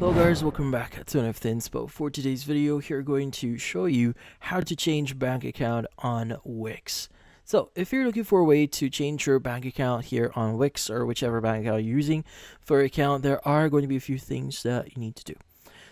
Hello guys, welcome back to NFT Inspo. For today's video, here we're going to show you how to change bank account on WIX. So if you're looking for a way to change your bank account here on WIX or whichever bank account you're using for your account, there are going to be a few things that you need to do.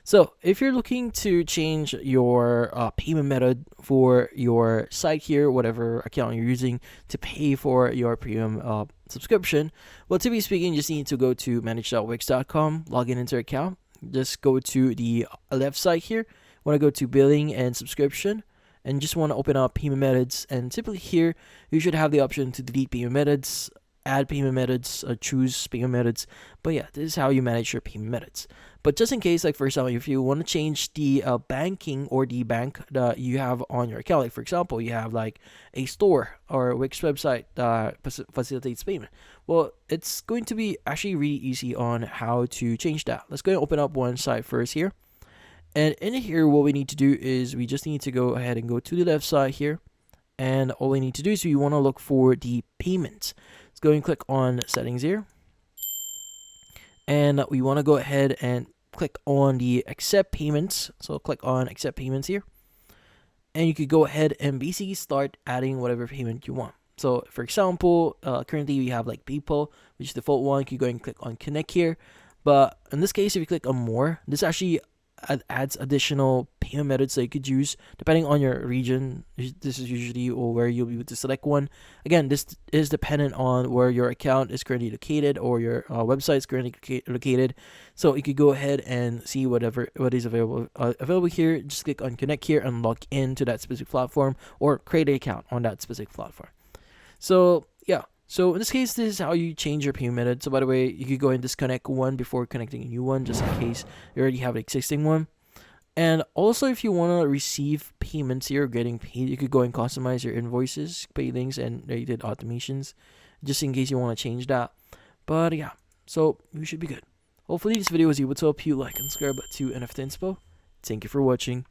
So if you're looking to change your payment method for your site here, whatever account you're using to pay for your premium subscription, well, to be speaking, you just need to go to manage.wix.com, log in into your account. Just go to the left side here. Want to go to billing and subscription, and just want to open up payment methods. And typically here, you should have the option to delete payment methods, add payment methods, choose payment methods. But yeah, this is how you manage your payment methods. But just in case, like for example, if you want to change the banking or the bank that you have on your account, like for example, you have like a store or a Wix website that facilitates payment. Well, it's going to be actually really easy on how to change that. Let's go and open up one site first here. And in here, what we need to do is we just need to go ahead and go to the left side here. And all we need to do is we want to look for the payments. Let's go and click on settings here. And we want to go ahead and click on the accept payments. So click on accept payments here. And you could go ahead and basically start adding whatever payment you want. So for example, currently we have like PayPal, which is the default one. You could go and click on connect here. But in this case, if you click on more, this actually adds additional payment methods that you could use depending on your region. This is usually where you'll be able to select one. Again, this is dependent on where your account is currently located or your website is currently located. So you could go ahead and see what is available here. Just click on connect here and log into that specific platform or create an account on that specific platform. So yeah. So in this case, this is how you change your payment method. So by the way, you could go and disconnect one before connecting a new one, just in case you already have an existing one. And also, if you want to receive payments here, getting paid, you could go and customize your invoices, pay links, and related automations, just in case you want to change that. But yeah, so you should be good. Hopefully this video was able to help you. Like and subscribe to NFT Inspo. Thank you for watching.